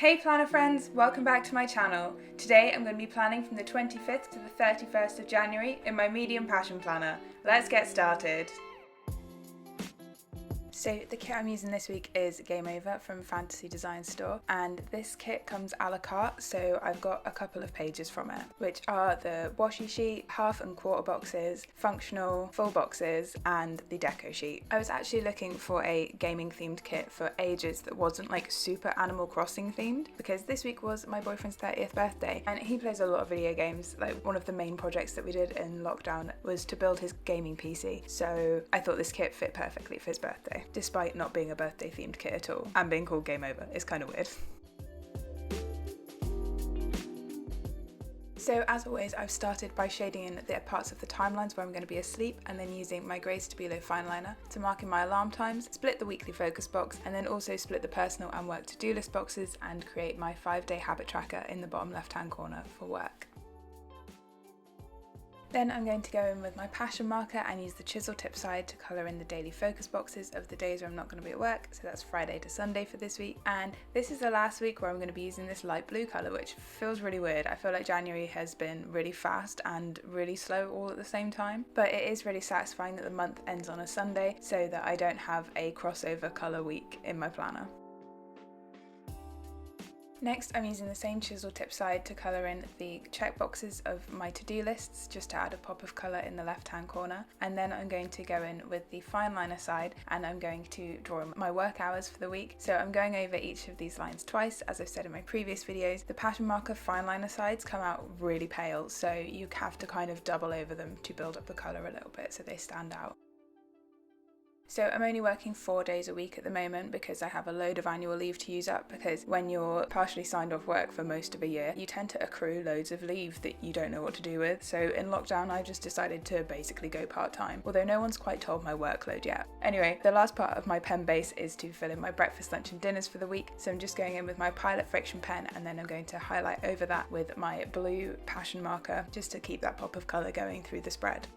Hey planner friends, welcome back to my channel. Today I'm going to be planning from the 25th to the 31st of January in my medium passion planner. Let's get started. So the kit I'm using this week is Game Over from FantasyDesignStore, and this kit comes a la carte, so I've got a couple of pages from it, which are the washi sheet, half and quarter boxes, functional, full boxes, and the deco sheet. I was actually looking for a gaming themed kit for ages that wasn't like super Animal Crossing themed, because this week was my boyfriend's 30th birthday, and he plays a lot of video games. Like one of the main projects that we did in lockdown was to build his gaming PC, so I thought this kit fit perfectly for his birthday. Despite not being a birthday themed kit at all and being called Game Over. It's kind of weird. So as always, I've started by shading in the parts of the timelines where I'm going to be asleep, and then using my Grey Stabilo fine liner to mark in my alarm times, split the weekly focus box, and then also split the personal and work to-do list boxes and create my 5-day habit tracker in the bottom left hand corner for work. Then I'm going to go in with my passion marker and use the chisel tip side to colour in the daily focus boxes of the days where I'm not going to be at work, so that's Friday to Sunday for this week. And this is the last week where I'm going to be using this light blue colour, which feels really weird. I feel like January has been really fast and really slow all at the same time, but it is really satisfying that the month ends on a Sunday so that I don't have a crossover colour week in my planner. Next, I'm using the same chisel tip side to colour in the checkboxes of my to-do lists, just to add a pop of colour in the left-hand corner. And then I'm going to go in with the fine liner side, and I'm going to draw my work hours for the week. So I'm going over each of these lines twice, as I've said in my previous videos. The passion marker fine liner sides come out really pale, so you have to kind of double over them to build up the colour a little bit so they stand out. So I'm only working 4 days a week at the moment because I have a load of annual leave to use up, because when you're partially signed off work for most of a year, you tend to accrue loads of leave that you don't know what to do with. So in lockdown, I just decided to basically go part-time, although no one's quite told my workload yet. Anyway, the last part of my pen base is to fill in my breakfast, lunch and dinners for the week. So I'm just going in with my Pilot Friction pen, and then I'm going to highlight over that with my blue passion marker just to keep that pop of colour going through the spread.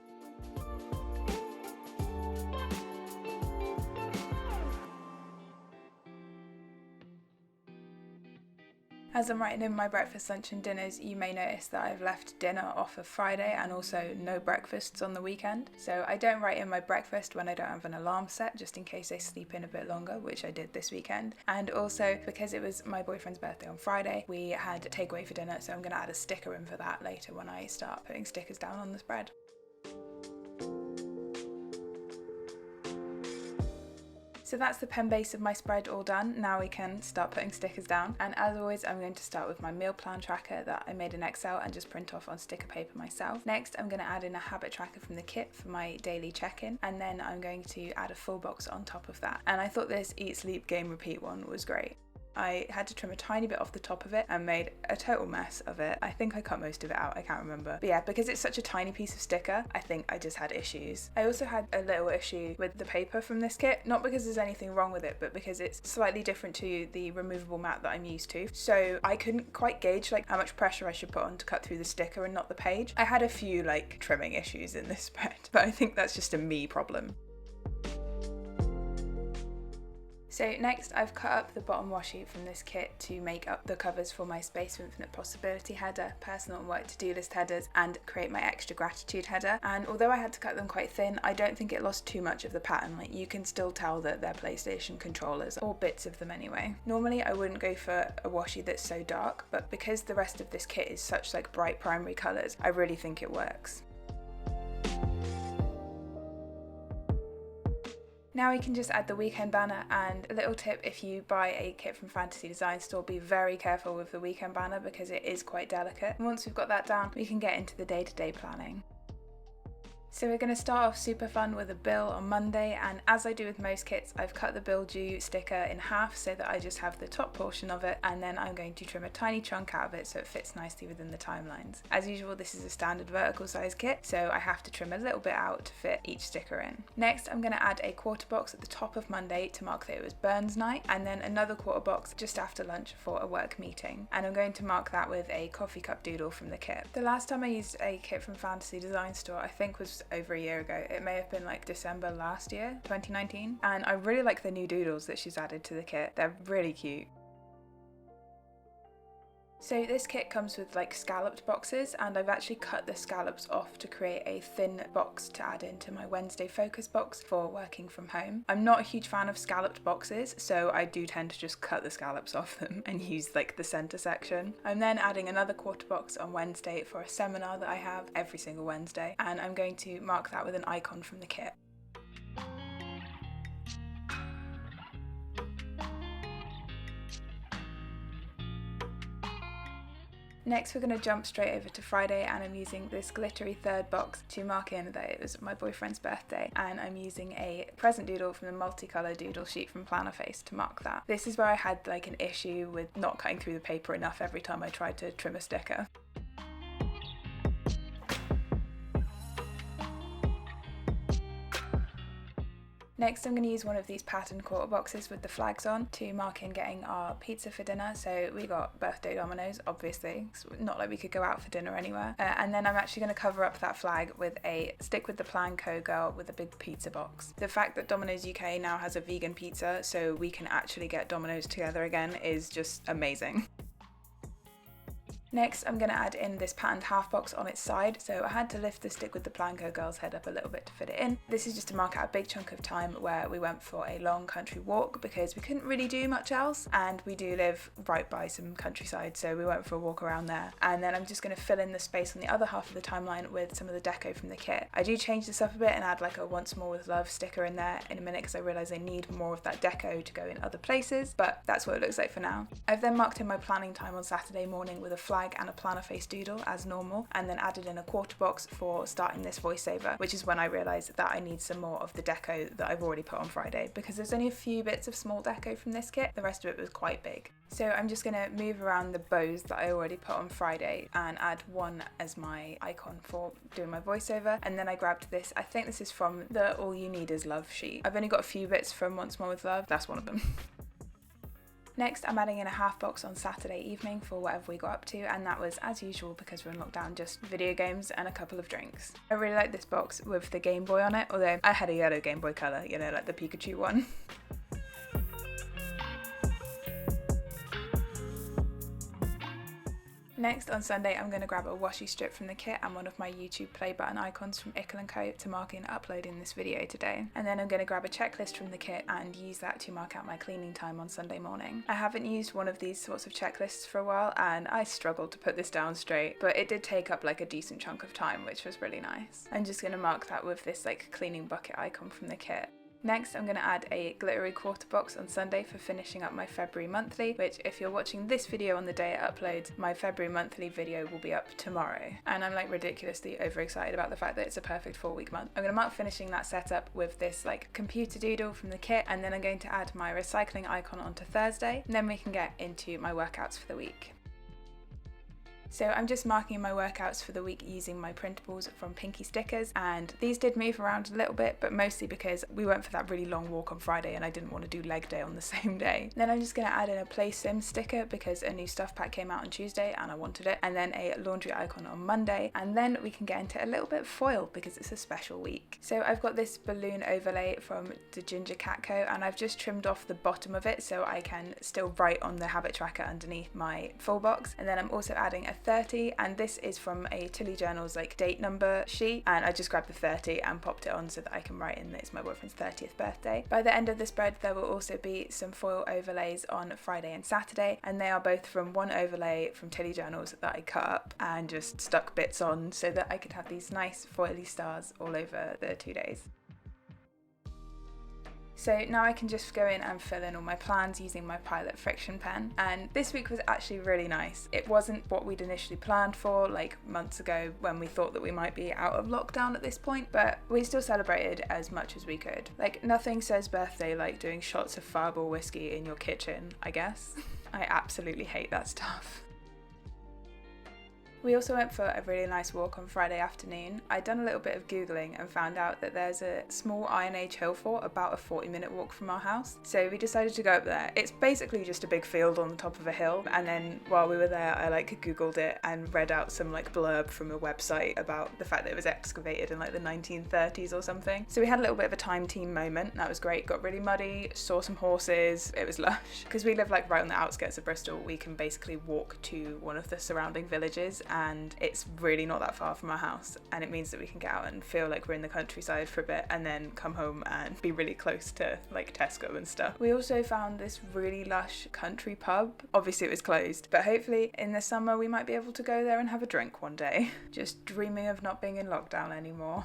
As I'm writing in my breakfast, lunch and dinners, you may notice that I've left dinner off of Friday and also no breakfasts on the weekend. So I don't write in my breakfast when I don't have an alarm set, just in case I sleep in a bit longer, which I did this weekend. And also because it was my boyfriend's birthday on Friday, we had takeaway for dinner, so I'm going to add a sticker in for that later when I start putting stickers down on the spread. So that's the pen base of my spread all done. Now we can start putting stickers down. And as always, I'm going to start with my meal plan tracker that I made in Excel and just print off on sticker paper myself. Next, I'm going to add in a habit tracker from the kit for my daily check-in. And then I'm going to add a full box on top of that. And I thought this Eat, Sleep, Game, Repeat one was great. I had to trim a tiny bit off the top of it and made a total mess of it. I think I cut most of it out, I can't remember. But yeah, because it's such a tiny piece of sticker, I think I just had issues. I also had a little issue with the paper from this kit, not because there's anything wrong with it, but because it's slightly different to the removable mat that I'm used to. So I couldn't quite gauge like how much pressure I should put on to cut through the sticker and not the page. I had a few like trimming issues in this spread, but I think that's just a me problem. So next, I've cut up the bottom washi from this kit to make up the covers for my Space of Infinite Possibility header, personal and work to-do list headers, and create my extra gratitude header. And although I had to cut them quite thin, I don't think it lost too much of the pattern. Like, you can still tell that they're PlayStation controllers, or bits of them anyway. Normally I wouldn't go for a washi that's so dark, but because the rest of this kit is such like bright primary colours, I really think it works. Now we can just add the weekend banner, and a little tip: if you buy a kit from FantasyDesignStore, be very careful with the weekend banner because it is quite delicate. And once we've got that down, we can get into the day-to-day planning. So we're going to start off super fun with a bill on Monday, and as I do with most kits, I've cut the bill due sticker in half so that I just have the top portion of it, and then I'm going to trim a tiny chunk out of it so it fits nicely within the timelines. As usual, this is a standard vertical size kit, so I have to trim a little bit out to fit each sticker in. Next, I'm going to add a quarter box at the top of Monday to mark that it was Burns night, and then another quarter box just after lunch for a work meeting, and I'm going to mark that with a coffee cup doodle from the kit. The last time I used a kit from FantasyDesignStore, I think was over a year ago. It may have been like December last year, 2019, and I really like the new doodles that she's added to the kit. They're really cute. So this kit comes with like scalloped boxes, and I've actually cut the scallops off to create a thin box to add into my Wednesday focus box for working from home. I'm not a huge fan of scalloped boxes, so I do tend to just cut the scallops off them and use like the center section. I'm then adding another quarter box on Wednesday for a seminar that I have every single Wednesday, and I'm going to mark that with an icon from the kit. Next we're going to jump straight over to Friday, and I'm using this glittery third box to mark in that it was my boyfriend's birthday, and I'm using a present doodle from the multicolour doodle sheet from Plannerface to mark that. This is where I had like an issue with not cutting through the paper enough every time I tried to trim a sticker. Next I'm going to use one of these pattern quarter boxes with the flags on to mark in getting our pizza for dinner. So we got birthday Domino's, obviously, it's not like we could go out for dinner anywhere. And then I'm actually going to cover up that flag with a stick with the plan co girl with a big pizza box. The fact that Domino's UK now has a vegan pizza so we can actually get Domino's together again is just amazing. Next, I'm going to add in this patterned half box on its side, so I had to lift the stick with the Planco girl's head up a little bit to fit it in. This is just to mark out a big chunk of time where we went for a long country walk because we couldn't really do much else, and we do live right by some countryside, so we went for a walk around there. And then I'm just going to fill in the space on the other half of the timeline with some of the deco from the kit. I do change this up a bit and add like a once more with love sticker in there in a minute because I realise I need more of that deco to go in other places, but that's what it looks like for now. I've then marked in my planning time on Saturday morning with a flag and a Plannerface doodle as normal, and then added in a quarter box for starting this voiceover, which is when I realised that I need some more of the deco that I've already put on Friday, because there's only a few bits of small deco from this kit, the rest of it was quite big. So I'm just going to move around the bows that I already put on Friday and add one as my icon for doing my voiceover, and then I grabbed this, I think this is from the All You Need Is Love sheet. I've only got a few bits from Once More With Love, that's one of them. Next, I'm adding in a half box on Saturday evening for whatever we got up to, and that was, as usual, because we're in lockdown, just video games and a couple of drinks. I really like this box with the Game Boy on it, although I had a yellow Game Boy colour, you know, like the Pikachu one. Next, on Sunday, I'm going to grab a washi strip from the kit and one of my YouTube play button icons from Ickle & Co to mark in uploading this video today. And then I'm going to grab a checklist from the kit and use that to mark out my cleaning time on Sunday morning. I haven't used one of these sorts of checklists for a while and I struggled to put this down straight, but it did take up like a decent chunk of time, which was really nice. I'm just going to mark that with this like cleaning bucket icon from the kit. Next, I'm going to add a glittery quarter box on Sunday for finishing up my February monthly, which if you're watching this video on the day it uploads, my February monthly video will be up tomorrow. And I'm like ridiculously overexcited about the fact that it's a perfect 4-week month. I'm going to mark finishing that setup with this like computer doodle from the kit, and then I'm going to add my recycling icon onto Thursday, and then we can get into my workouts for the week. So I'm just marking my workouts for the week using my printables from Pinky Stickers, and these did move around a little bit, but mostly because we went for that really long walk on Friday and I didn't want to do leg day on the same day. Then I'm just going to add in a Play Sim sticker because a new stuff pack came out on Tuesday and I wanted it, and then a laundry icon on Monday, and then we can get into a little bit of foil because it's a special week. So I've got this balloon overlay from the Ginger Cat Co, and I've just trimmed off the bottom of it so I can still write on the habit tracker underneath my full box, and then I'm also adding a 30, and this is from a Tilly Journals like date number sheet, and I just grabbed the 30 and popped it on so that I can write in that it's my boyfriend's 30th birthday. By the end of the spread there will also be some foil overlays on Friday and Saturday, and they are both from one overlay from Tilly Journals that I cut up and just stuck bits on so that I could have these nice foily stars all over the 2 days. So now I can just go in and fill in all my plans using my Pilot Friction pen, and this week was actually really nice. It wasn't what we'd initially planned for like months ago when we thought that we might be out of lockdown at this point, but we still celebrated as much as we could. Like, nothing says birthday like doing shots of Fireball whiskey in your kitchen, I guess. I absolutely hate that stuff. We also went for a really nice walk on Friday afternoon. I'd done a little bit of Googling and found out that there's a small Iron Age hill fort about a 40-minute walk from our house. So we decided to go up there. It's basically just a big field on the top of a hill, and then while we were there I Googled it and read out some blurb from a website about the fact that it was excavated in the 1930s or something. So we had a little bit of a time team moment. That was great. Got really muddy, saw some horses. It was lush. Because we live right on the outskirts of Bristol, we can basically walk to one of the surrounding villages, and it's really not that far from our house, and it means that we can get out and feel like we're in the countryside for a bit and then come home and be really close to Tesco and stuff. We also found this really lush country pub. Obviously it was closed, but hopefully in the summer we might be able to go there and have a drink one day. Just dreaming of not being in lockdown anymore.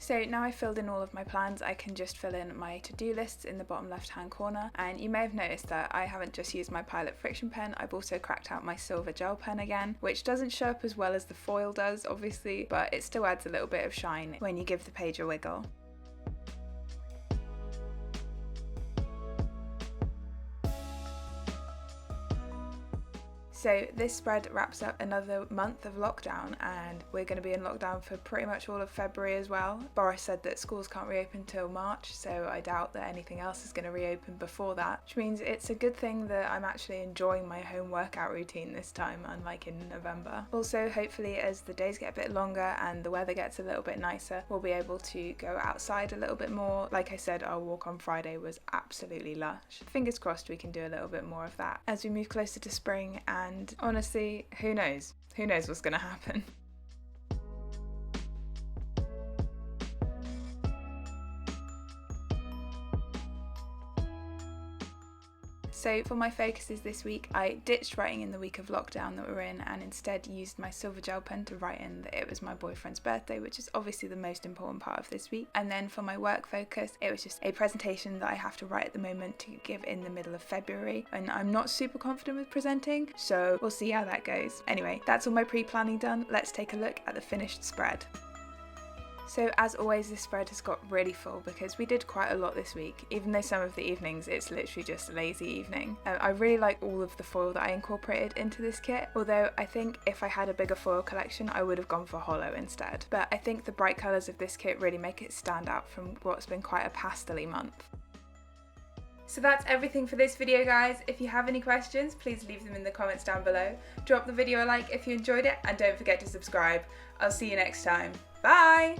So now I've filled in all of my plans, I can just fill in my to-do lists in the bottom left-hand corner. And you may have noticed that I haven't just used my Pilot Friction pen, I've also cracked out my silver gel pen again, which doesn't show up as well as the foil does, obviously, but it still adds a little bit of shine when you give the page a wiggle. So this spread wraps up another month of lockdown, and we're going to be in lockdown for pretty much all of February as well. Boris said that schools can't reopen till March, so I doubt that anything else is going to reopen before that, which means it's a good thing that I'm actually enjoying my home workout routine this time, unlike in November. Also, hopefully as the days get a bit longer and the weather gets a little bit nicer, we'll be able to go outside a little bit more. Like I said, our walk on Friday was absolutely lush. Fingers crossed we can do a little bit more of that as we move closer to spring, and honestly, who knows? Who knows what's going to happen? So for my focuses this week, I ditched writing in the week of lockdown that we're in and instead used my silver gel pen to write in that it was my boyfriend's birthday, which is obviously the most important part of this week. And then for my work focus, it was just a presentation that I have to write at the moment to give in the middle of February, and I'm not super confident with presenting, so we'll see how that goes. Anyway, that's all my pre-planning done. Let's take a look at the finished spread. So as always, this spread has got really full because we did quite a lot this week, even though some of the evenings it's literally just a lazy evening. I really like all of the foil that I incorporated into this kit, although I think if I had a bigger foil collection I would have gone for holo instead. But I think the bright colours of this kit really make it stand out from what's been quite a pastel-y month. So that's everything for this video, guys. If you have any questions, please leave them in the comments down below. Drop the video a like if you enjoyed it, and don't forget to subscribe. I'll see you next time. Bye!